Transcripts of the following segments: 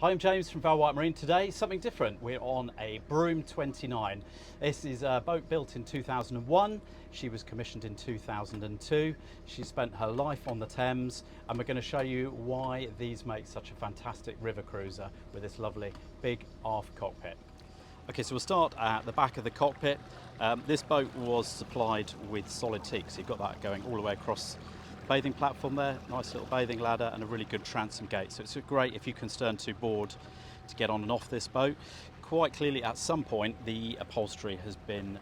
Hi, I'm James from Val White Marine. Today, something different. We're on a Broom 29. This is a boat built in 2001. She was commissioned in 2002. She spent her life on the Thames, and we're going to show you why these make such a fantastic river cruiser with this lovely big aft cockpit. Okay, so we'll start at the back of the cockpit. This boat was supplied with solid teak, so you've got that going all the way across the bathing platform there, nice little bathing ladder and a really good transom gate. So it's great if you can stern to board to get on and off this boat. Quite clearly at some point the upholstery has been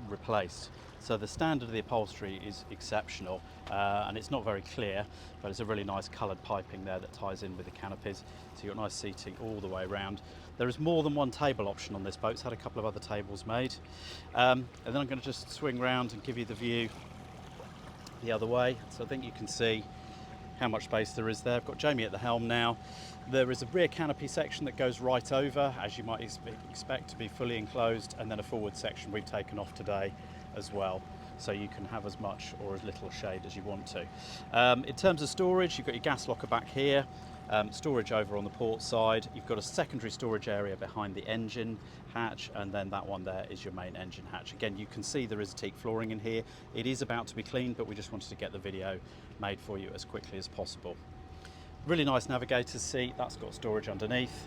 replaced. So the standard of the upholstery is exceptional and it's not very clear, but it's a really nice coloured piping there that ties in with the canopies. So you've got nice seating all the way around. There is more than one table option on this boat. It's had a couple of other tables made. And then I'm going to just swing round and give you the view the other way. So I think you can see how much space there is there. I've got Jamie at the helm now. There is a rear canopy section that goes right over, as you might expect to be fully enclosed, and then a forward section we've taken off today as well, so you can have as much or as little shade as you want to. In terms of storage, you've got your gas locker back here, storage over on the port side. You've got a secondary storage area behind the engine hatch, and then that one there is your main engine hatch. Again, you can see there is teak flooring in here. It is about to be cleaned, but we just wanted to get the video made for you as quickly as possible. Really nice navigator's seat. That's got storage underneath.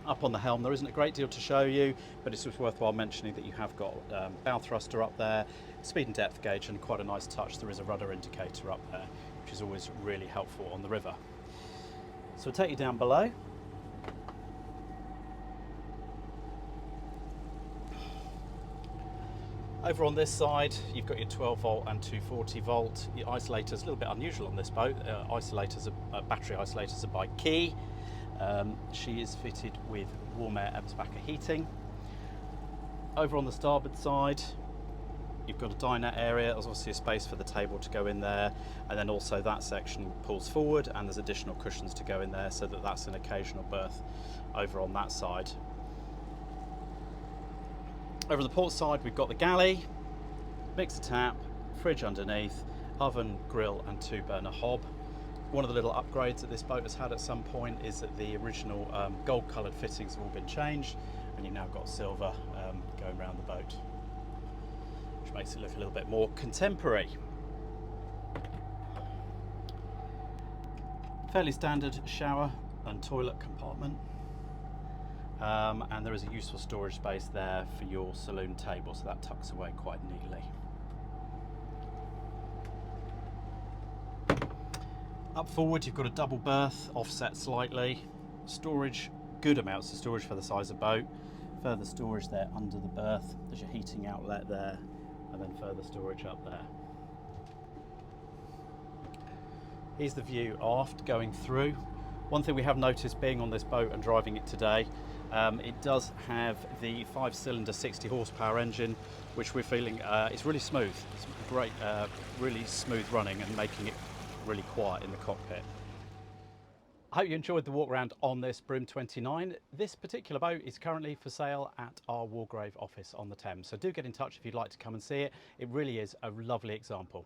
Up on the helm there isn't a great deal to show you, but it's just worthwhile mentioning that you have got bow thruster up there, speed and depth gauge, and quite a nice touch. There is a rudder indicator up there, which is always really helpful on the river. So we'll take you down below. Over on this side, you've got your 12 volt and 240 volt. Your isolators, a little bit unusual on this boat. Battery isolators are by Key. She is fitted with warm air Eberspacher heating. Over on the starboard side, you've got a dinette area. There's obviously a space for the table to go in there, and then also that section pulls forward and there's additional cushions to go in there, so that that's an occasional berth over on that side. Over on the port side, we've got the galley, mixer tap, fridge underneath, oven, grill and 2-burner hob. One of the little upgrades that this boat has had at some point is that the original gold coloured fittings have all been changed, and you've now got silver going around the boat, which makes it look a little bit more contemporary. Fairly standard shower and toilet compartment. And there is a useful storage space there for your saloon table, so that tucks away quite neatly. Up forward, you've got a double berth, offset slightly. Storage, good amounts of storage for the size of boat. Further storage there under the berth. There's your heating outlet there, and then further storage up there. Here's the view aft going through. One thing we have noticed being on this boat and driving it today, it does have the 5-cylinder 60 horsepower engine, which we're feeling is really smooth. It's great, really smooth running and making it really quiet in the cockpit. I hope you enjoyed the walk around on this Broom 29. This particular boat is currently for sale at our Walgrave office on the Thames, so do get in touch if you'd like to come and see it. It really is a lovely example.